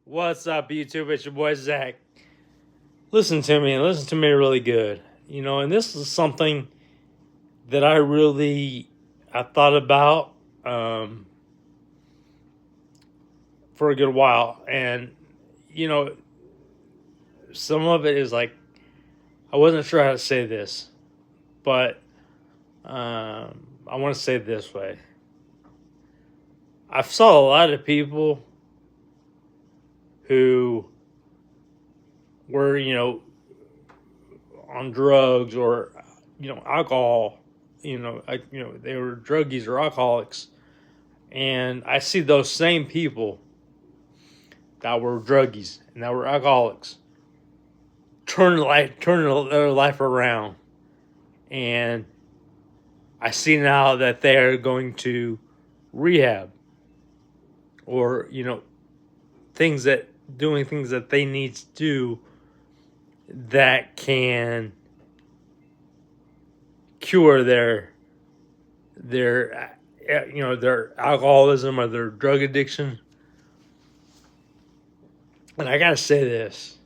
What's up, YouTube? It's your boy Zach. Listen to me and listen to me really good. And this is something that I thought about for a good while, and you know, some of it is like I wasn't sure how to say this, but I want to say it this way. I saw a lot of people who were, on drugs or, alcohol. They were druggies or alcoholics, and I see those same people that were druggies and that were alcoholics turn their life around, and I see now that they are going to rehab or doing things that they need to do that can cure their alcoholism or their drug addiction. And I gotta say this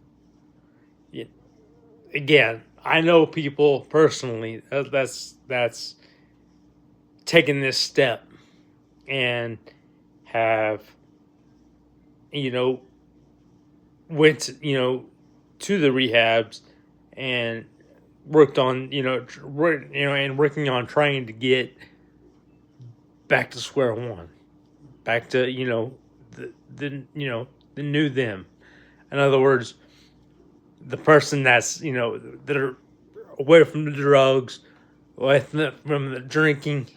again. I know people personally that's taken this step and have went to the rehabs and worked on and working on trying to get back to square one, back to the new them. In other words, the person that's that are away from the drugs, away from the drinking.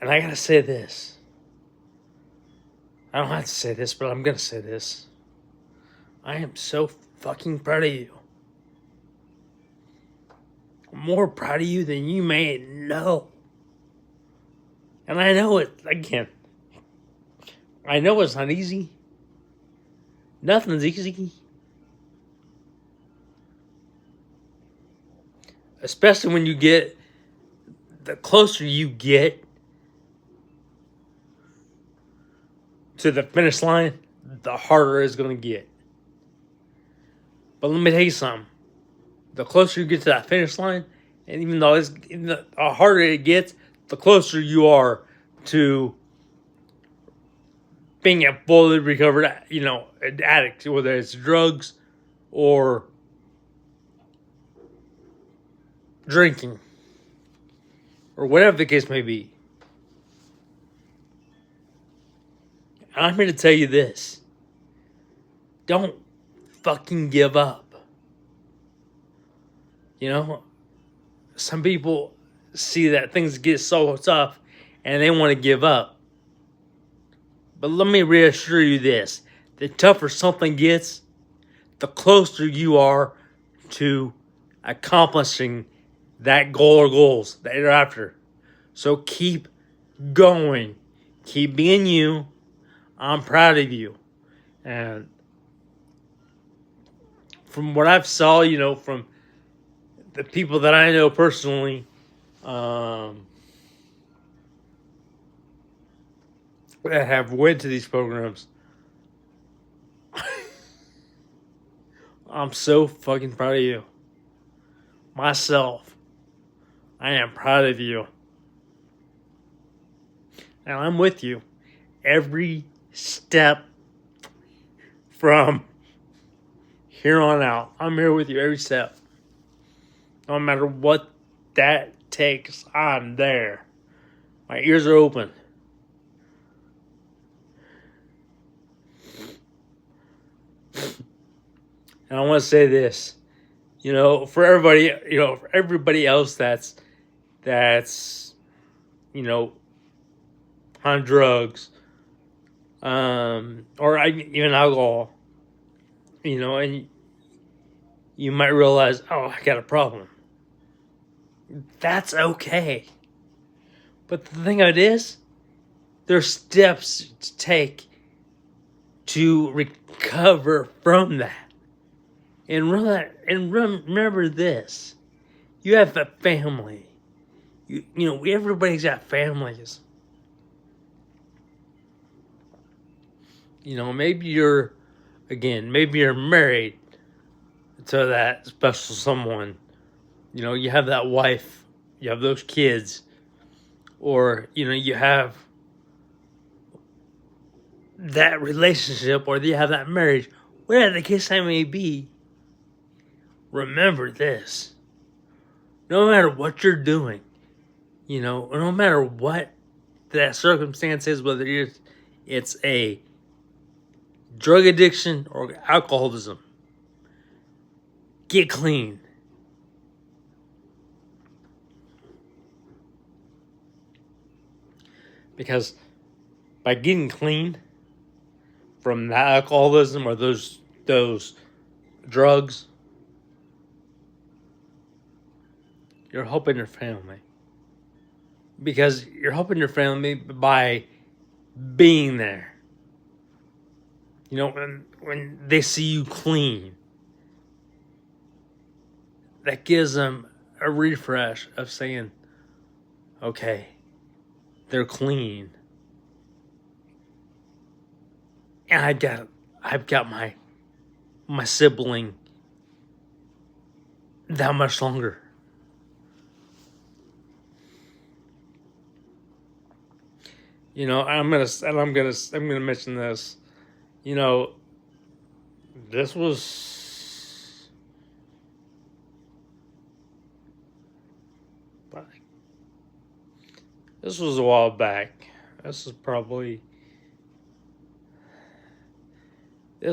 And I gotta say this. I don't have to say this, but I'm gonna say this. I am so fucking proud of you. I'm more proud of you than you may know. And I know it, again, I know it's not easy. Nothing's easy. Especially when the closer you get to the finish line, the harder it's going to get. But let me tell you something. The closer you get to that finish line, and even though the harder it gets, the closer you are to being a fully recovered, addict, whether it's drugs or drinking or whatever the case may be. And I'm here to tell you this. Don't fucking give up. Some people see that things get so tough and they want to give up. But let me reassure you this. The tougher something gets, the closer you are to accomplishing that goal or goals that you're after. So keep going. Keep being you. I'm proud of you. And from what I've saw, from the people that I know personally, that have went to these programs, I'm so fucking proud of you. Myself, I am proud of you. And I'm with you every step from here on out. I'm here with you every step. No matter what that takes, I'm there. My ears are open. And I want to say this, for everybody else that's on drugs, or even alcohol, and you might realize, oh, I got a problem. That's okay. But the thing of it is, there's steps to take to recover from that. And remember this. You have a family. Everybody's got families. maybe maybe you're married to that special someone. You have that wife, you have those kids, or, you have that relationship, or you have that marriage, whatever the case may be. Remember this. No matter what you're doing, no matter what that circumstance is, whether it's a drug addiction or alcoholism, get clean. Because by getting clean from that alcoholism or those drugs, you're helping your family. Because you're helping your family by being there. When they see you clean, that gives them a refresh of saying, okay, they're clean. And I've got my sibling that much longer. I'm gonna mention this. This was a while back. This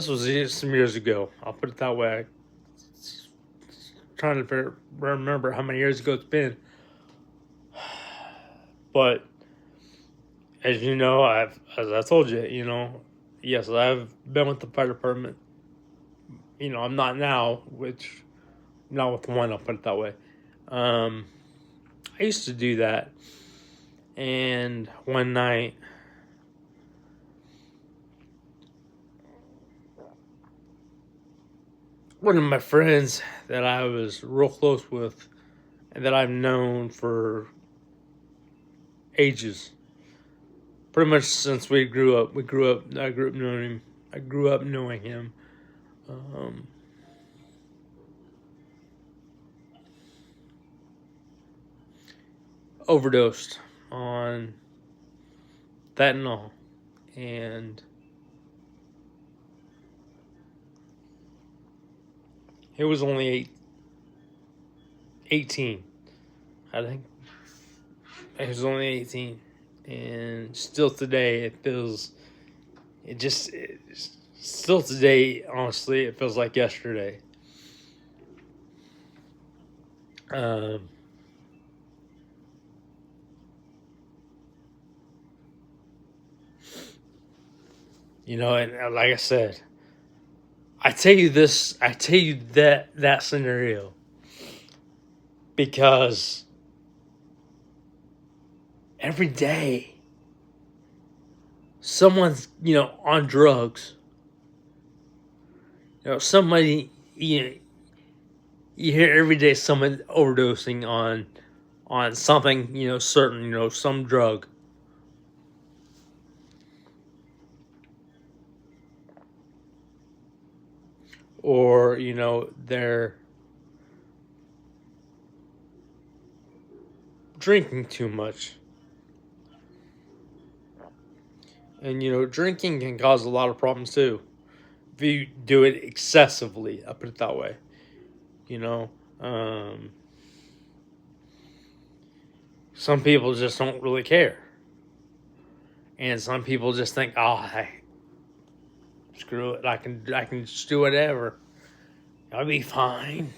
was some years ago. I'll put it that way. Trying to remember how many years ago it's been. But as you know, as I told you, yes, I've been with the fire department. I'm not now, not with one. I'll put it that way. I used to do that, and one night, one of my friends that I was real close with, and that I've known for ages, pretty much since we grew up. I grew up knowing him. Overdosed on fentanyl, and he was only 18, I think. He was only 18, and still today still today, honestly, it feels like yesterday. And like I said, I tell you that scenario because every day someone's, on drugs. Somebody, you hear every day someone overdosing on something, certain, some drug. Or, they're drinking too much. And, drinking can cause a lot of problems too. If you do it excessively, I'll put it that way. Some people just don't really care. And some people just think, oh, hey, screw it, I can just do whatever. I'll be fine.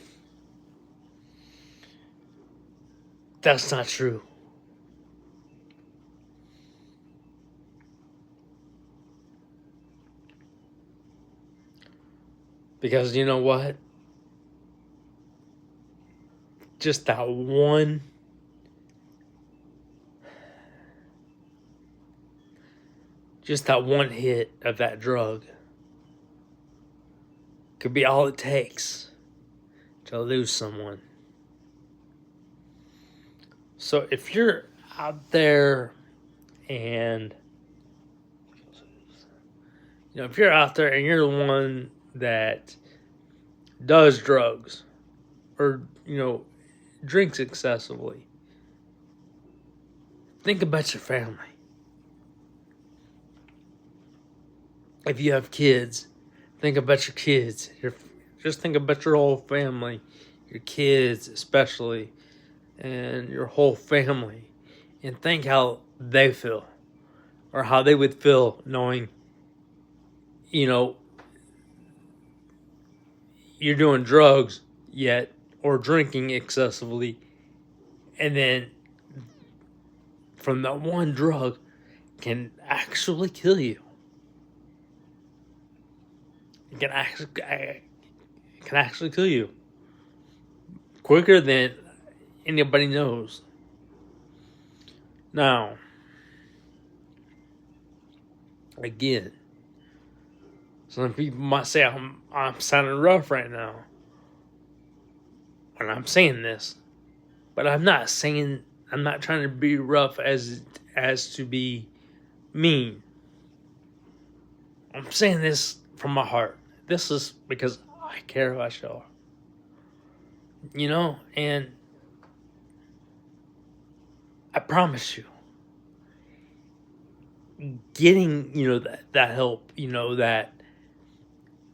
That's not true. Because you know what? Just that one hit of that drug could be all it takes to lose someone. So if you're out there and if you're out there and you're the one that does drugs or, drinks excessively, think about your family. If you have kids, think about your kids. Just think about your whole family, your kids especially, and your whole family. And think how they feel, or how they would feel knowing, you're doing drugs yet, or drinking excessively, and then from that one drug can actually kill you. It can actually kill you quicker than anybody knows. Now, again, some people might say I'm sounding rough right now when I'm saying this, but I'm not trying to be rough as to be mean. I'm saying this from my heart. This is because I care about y'all. And I promise you, getting, that help,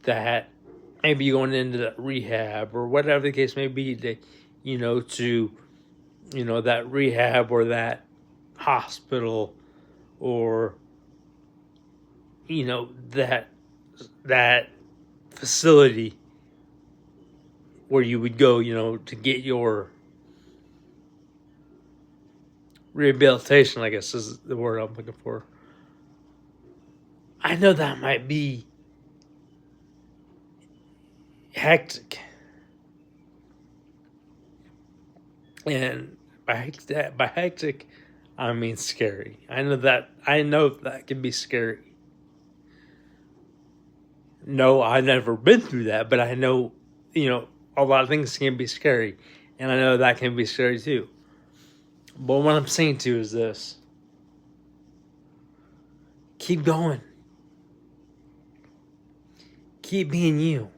that maybe going into that rehab or whatever the case may be, to that rehab or that hospital, or that facility where you would go, to get your rehabilitation, I guess is the word I'm looking for. I know that might be hectic. And by hectic, I mean scary. I know that can be scary. No, I've never been through that, but I know, a lot of things can be scary. And I know that can be scary too. But what I'm saying to you is this. Keep going. Keep being you.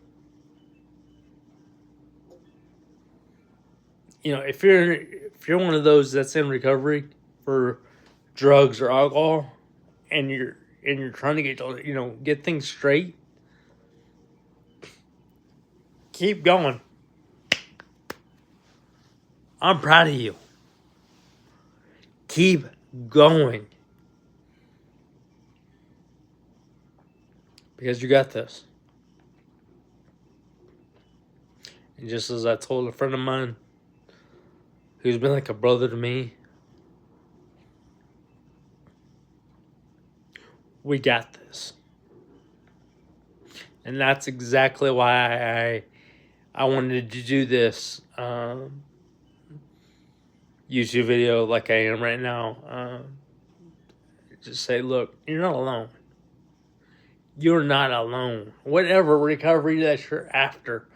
If you're one of those that's in recovery for drugs or alcohol, and you're trying to get things straight, keep going. I'm proud of you. Keep going. Because you got this. And just as I told a friend of mine who's been like a brother to me, we got this. And that's exactly why I wanted to do this YouTube video like I am right now. Just say, look, you're not alone. You're not alone. Whatever recovery that you're after,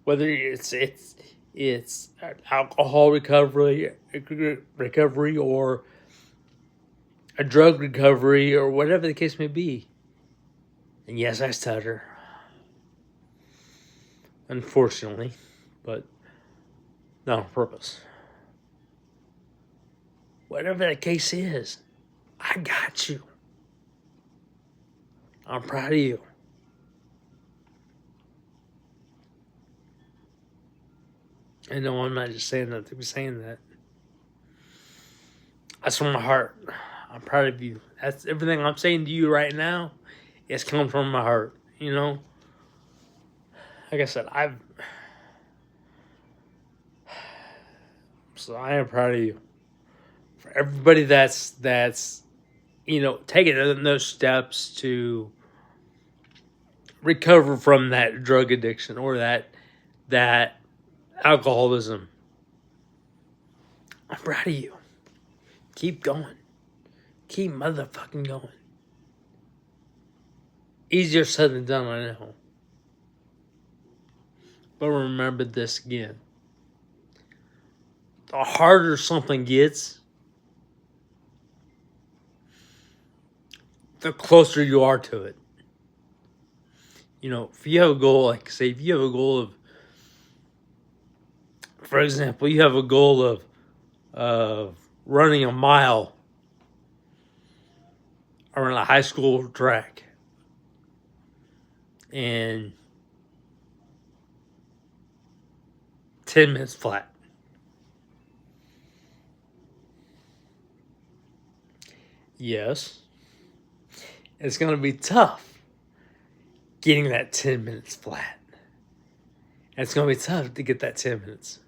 whether it's alcohol recovery or a drug recovery or whatever the case may be. And yes, I stutter. Unfortunately, but not on purpose. Whatever the case is, I got you. I'm proud of you. I know I'm not just saying that to be saying that. That's from my heart. I'm proud of you. That's everything I'm saying to you right now. It's coming from my heart. Like I said, I am proud of you. For everybody that's taking those steps to recover from that drug addiction or that alcoholism. I'm proud of you. Keep going. Keep motherfucking going. Easier said than done, I know. But remember this again. The harder something gets, the closer you are to it. if you have a goal, like say, if you have a goal of, for example, you have a goal of running a mile around a high school track, and 10 minutes flat. Yes, it's going to be tough getting that 10 minutes flat. And it's going to be tough to get that 10 minutes.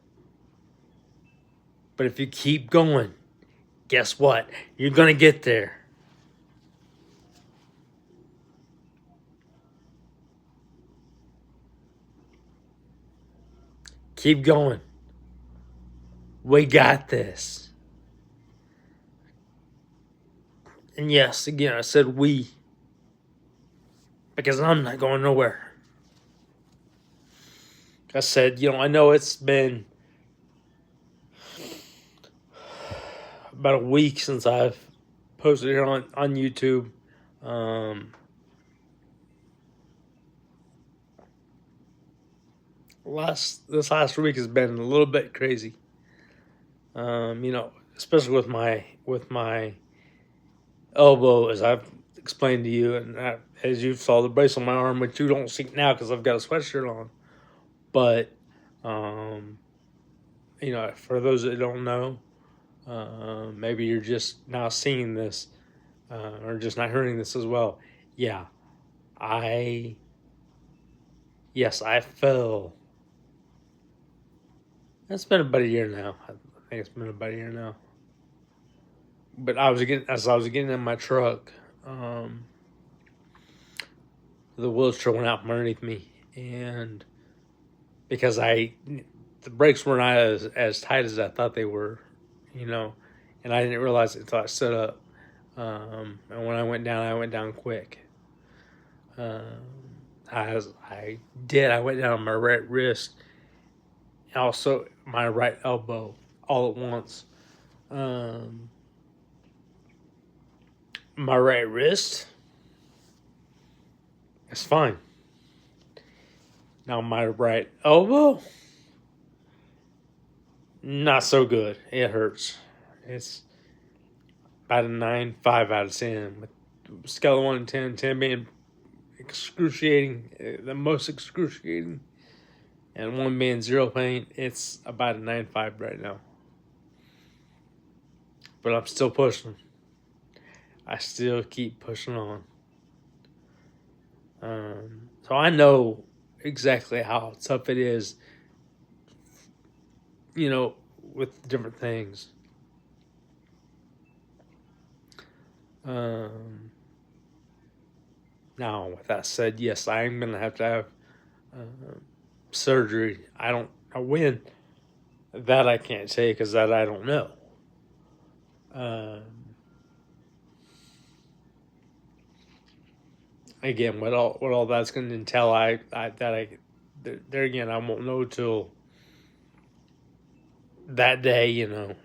But if you keep going, guess what? You're going to get there. Keep going. We got this. And yes, again, I said we, because I'm not going nowhere. I said, I know it's been about a week since I've posted here on YouTube. This last week has been a little bit crazy. Especially with my elbow, as I've explained to you, and as you saw the brace on my arm, which you don't see now because I've got a sweatshirt on. But for those that don't know, maybe you're just now seeing this, or just not hearing this as well. Yeah, I fell. It's been about a year now. I think it's been about a year now. But as I was getting in my truck, the wheelchair went out from underneath me, and because the brakes were not as tight as I thought they were, and I didn't realize it until I stood up. And when I went down quick. I went down on my right wrist, and also my right elbow, all at once. My right wrist is fine. Now my right elbow, not so good. It hurts. It's about a 9.5 out of 10. With scale of 1 to 10, 10 being excruciating, the most excruciating, and 1 being zero pain. It's about a 9.5 right now. But I'm still pushing. I still keep pushing on. So I know exactly how tough it is, with different things. Now, with that said, yes, I am going to have surgery. I don't know when. That I can't say because that I don't know. Again, what all that's going to entail, there again, I won't know till that day, when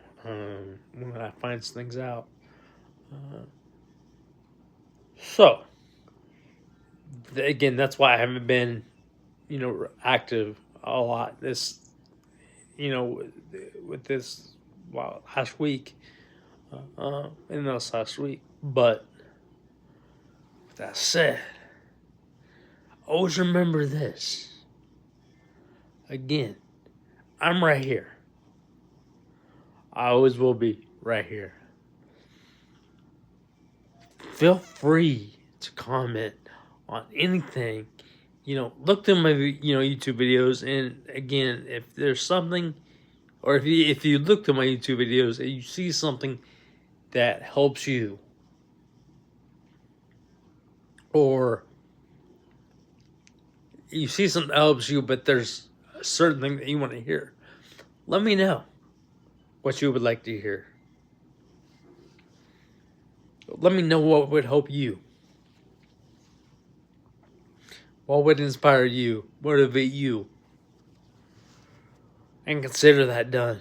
I find things out. So, again, that's why I haven't been, active a lot with this, last week, in this last week. But with that said, always remember this. Again, I'm right here. I always will be right here. Feel free to comment on anything. Look through my YouTube videos, and again, if there's something, or if you look through my YouTube videos and you see something that helps you, or you see something that helps you, but there's a certain thing that you want to hear, let me know what you would like to hear. Let me know what would help you. What would inspire you, motivate you, and consider that done.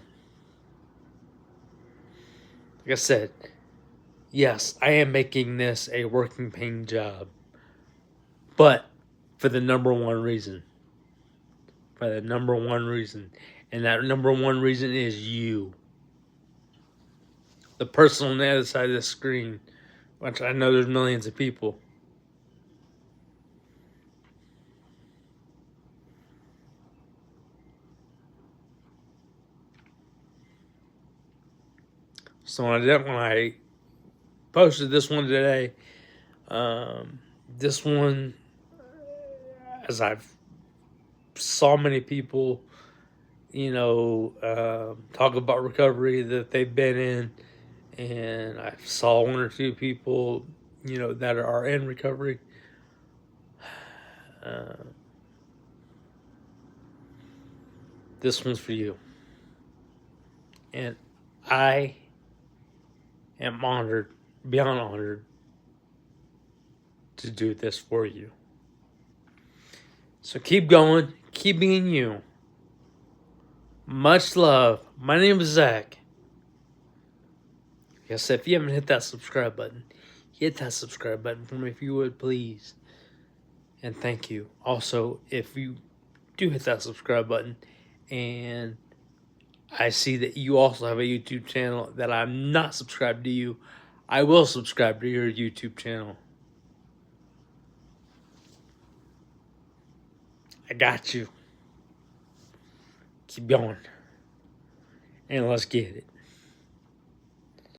Like I said, yes, I am making this a working paying job, but for the number one reason. For the number one reason. And that number one reason is you. The person on the other side of the screen, which I know there's millions of people. So when I posted this one today, this one, as I've saw many people, talk about recovery that they've been in, and I saw one or two people, that are in recovery. This one's for you. And I am honored, beyond honored, to do this for you. So keep going, keep being you. Much love. My name is Zach. Like I said, if you haven't hit that subscribe button, hit that subscribe button for me if you would, please. And thank you. Also, if you do hit that subscribe button and I see that you also have a YouTube channel that I'm not subscribed to you, I will subscribe to your YouTube channel. I got you. Keep going. And let's get it.